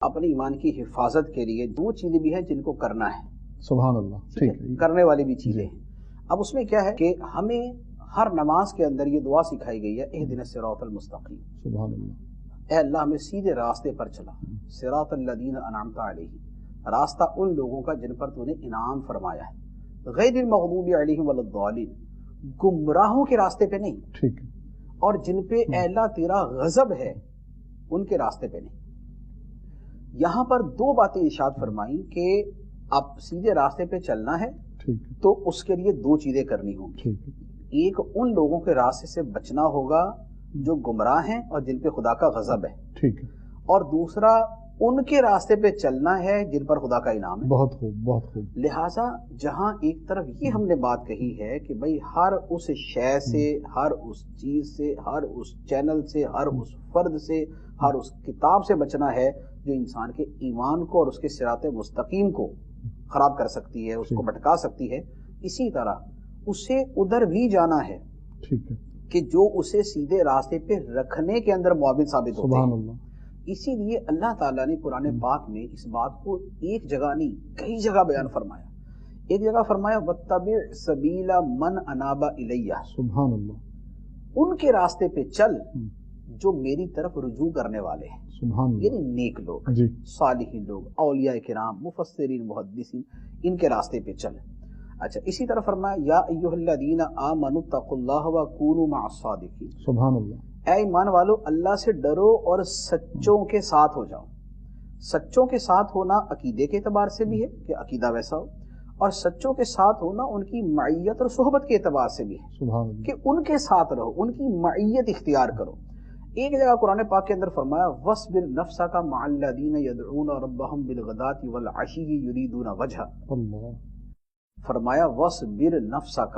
اپنے ایمان کی حفاظت کے لیے دو چیزیں بھی ہیں جن کو کرنا ہے. سبحان اللہ. ٹھیک ہے. کرنے والی بھی چیزیں ہیں. اب اس میں کیا ہے کہ ہمیں ہر نماز کے اندر یہ دعا سکھائی گئی ہے، اہدنا الصراط المستقیم. سبحان اللہ. اے اللہ ہمیں سیدھے راستے پر چلا. صراط الذین انعمت علیہم، راستہ ان لوگوں کا جن پر تو نے انعام فرمایا ہے. غیر المغضوب علیہم ولا الضالین، گمراہوں کے راستے پہ نہیں. ٹھیک ہے. اور جن پہ اے اللہ تیرا غضب ہے ان کے راستے پہ نہیں. یہاں پر دو باتیں ارشاد فرمائیں کہ اب سیدھے راستے پہ چلنا ہے تو اس کے لیے دو چیزیں کرنی ہوں گی. ایک ان لوگوں کے راستے سے بچنا ہوگا جو گمراہ ہیں اور جن پہ خدا کا غضب ہے. ٹھیک ہے. اور دوسرا ان کے راستے پہ چلنا ہے جن پر خدا کا انعام ہے. بہت خوب، بہت خوب. لہٰذا جہاں ایک طرف یہ ہم نے بات کہی ہے کہ بھئی ہر اس شے سے، ہر اس چیز سے، ہر اس چینل سے، ہر اس فرد سے، ہر اس کتاب سے بچنا ہے جو انسان کے ایمان کو اور اس کے صراط مستقیم کو خراب کر سکتی ہے، اس کو بھٹکا سکتی ہے. اسی طرح اسے ادھر بھی جانا ہے ٹھیک ہے کہ جو اسے سیدھے راستے پہ رکھنے کے اندر معاون ثابت ہوتے ہیں. سبحان اللہ. اسی لیے اللہ تعالیٰ نے قرآن پاک میں اس بات کو ایک جگہ نہیں کئی جگہ بیان فرمایا. ایک جگہ فرمایا وَاتَّبِعْ سَبِيلَ مَنْ أَنَابَ إِلَيَّ، سبحان اللہ. ان کے راستے پہ چل جو میری طرف رجوع کرنے والے ہیں. سبحان اللہ. یعنی نیک لوگ، جی. صالحین لوگ، اولیاء کرام، مفسرین، محدثین، ان کے راستے پہ چل. اچھا اسی طرح فرمایا یا ایھا الذین آمنوا اتقوا اللہ وکونوا مع الصادقین. سبحان اللہ. اے ایمان والو اللہ سے ڈرو اور سچوں کے ساتھ ہو جاؤ. سچوں کے ساتھ ہونا عقیدے کے اعتبار سے بھی ہے کہ عقیدہ ویسا ہو، اور سچوں کے ساتھ ہونا ان کی معیت اور صحبت کے اعتبار سے بھی ہے سبحان اللہ. کہ ان کے ساتھ رہو، ان کی معیت اختیار کرو. ایک جگہ قرآن پاک کے اندر فرمایا وَاصْبِرْ نَفْسَكَ مَعَ الَّذِينَ يَدْعُونَ رَبَّهُمْ بِالْغَدَاةِ وَالْعَشِيِّ يُرِيدُونَ وَجْهَهُ. اللہ. فرمایا وَاصْبِرْ نَفْسَكَ،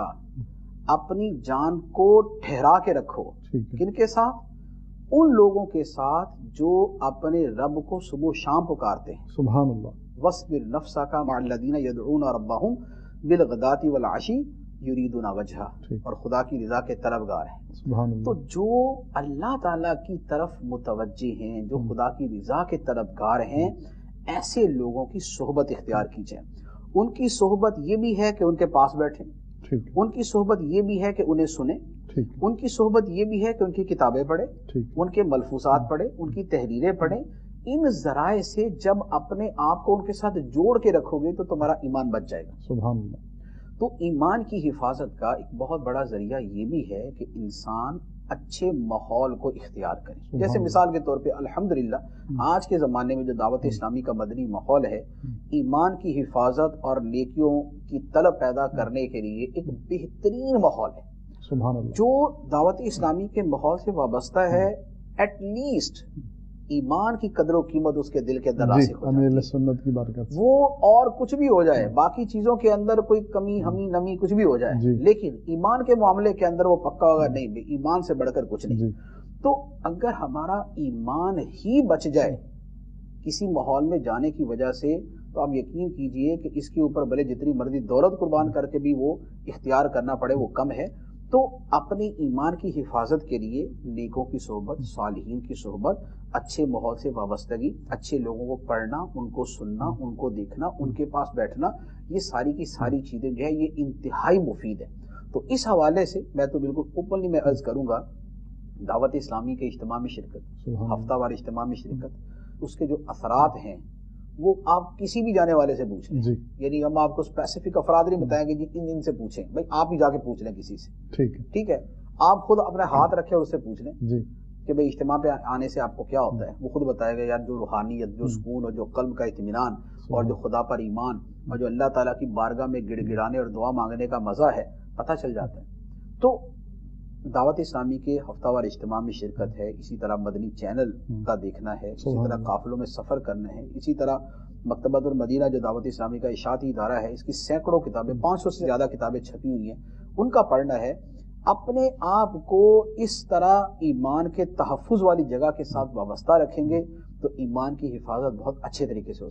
اپنی جان کو ٹھہرا کے رکھو. کن کے ساتھ؟ ان لوگوں کے ساتھ جو اپنے رب کو صبح و شام پکارتے ہیں. سبحان اللہ. وَاصْبِرْ نَفْسَكَ مَعَ الَّذِينَ يَدْعُونَ رَبَّهُمْ بِالْغَدَاةِ وَالْعَشِيِّ يُرِيدُونَ وَجْهَهُ، اور خدا کی رضا کے طلبگار ہیں. سبحان اللہ. تو جو اللہ تعالیٰ کی طرف متوجہ ہیں، جو خدا کی رضا کے طلبگار ہیں، ایسے لوگوں کی صحبت اختیار کی جائے. ان کی صحبت یہ بھی ہے کہ ان کے پاس بیٹھیں، ان کی صحبت یہ بھی ہے کہ انہیں سنیں، ان کی صحبت یہ بھی ہے کہ ان کی کتابیں پڑھیں، ان کے ملفوظات پڑھیں، ان کی تحریریں پڑھیں. ان ذرائع سے جب اپنے آپ کو ان کے ساتھ جوڑ کے رکھو گے تو تمہارا ایمان بچ جائے گا. سبحان اللہ. تو ایمان کی حفاظت کا ایک بہت بڑا ذریعہ یہ بھی ہے کہ انسان اچھے ماحول کو اختیار کرے. جیسے مثال کے طور پہ الحمدللہ آج کے زمانے میں جو دعوت اسلامی کا مدنی ماحول ہے، ایمان کی حفاظت اور نیکیوں کی طلب پیدا کرنے کے لیے ایک بہترین ماحول ہے. سبحان اللہ. جو دعوت اسلامی کے ماحول سے وابستہ ہے ایٹ لیسٹ ایمان کی قدر و قیمت اس کے دل کے اندر راسخ ہو جاتی ہے. سنت کی برکت وہ اور کچھ بھی ہو جائے، باقی چیزوں کے اندر کوئی کمی ہمی نمی کچھ بھی ہو جائے، لیکن ایمان کے معاملے کے اندر وہ پکا ہوگا نہیں، ایمان سے بڑھ کر کچھ نہیں. تو اگر ہمارا ایمان ہی بچ جائے کسی ماحول میں جانے کی وجہ سے، تو آپ یقین کیجئے کہ اس کے اوپر بھلے جتنی مرضی دولت قربان کر کے بھی وہ اختیار کرنا پڑے وہ کم ہے. تو اپنی ایمان کی حفاظت کے لیے نیکوں کی صحبت، صالحین کی صحبت، اچھے ماحول سے وابستگی، اچھے لوگوں کو پڑھنا، ان کو سننا، ان کو دیکھنا، ان کے پاس بیٹھنا، یہ ساری کی ساری چیزیں جو ہے یہ انتہائی مفید ہے. تو اس حوالے سے میں تو بالکل اوپنلی میں عرض کروں گا دعوت اسلامی کے اجتماع میں شرکت، ہفتہ وار اجتماع میں شرکت، اس کے جو اثرات ہیں وہ آپ کسی بھی جانے والے سے پوچھ لیں. یعنی ہم آپ کو اسپیسیفک افراد نہیں بتائیں گے جی ان سے پوچھیں، بھائی آپ ہی جا کے پوچھ لیں کسی سے. ٹھیک ہے. آپ خود اپنے ہاتھ رکھے اور اس سے پوچھ لیں کہ بھئی اجتماع پہ آنے سے آپ کو کیا ہوتا ہے. وہ خود بتائے گا یار جو روحانیت، جو سکون اور جو قلب کا اطمینان اور جو خدا پر ایمان اور جو اللہ تعالیٰ کی بارگاہ میں گڑ گڑانے اور دعا مانگنے کا مزہ ہے پتہ چل جاتا ہے. تو دعوت اسلامی کے ہفتہ وار اجتماع میں شرکت ہے، اسی طرح مدنی چینل کا دیکھنا ہے، اسی طرح قافلوں میں سفر کرنا ہے، اسی طرح مکتبۃ المدینہ جو دعوت اسلامی کا اشاعتی ادارہ ہے، اس کی سینکڑوں کتابیں، 500 سے زیادہ کتابیں چھپی ہوئی ہیں، ان کا پڑھنا ہے. اپنے آپ کو اس طرح ایمان کے تحفظ والی جگہ کے ساتھ وابستہ رکھیں گے تو ایمان کی حفاظت بہت اچھے طریقے سے ہو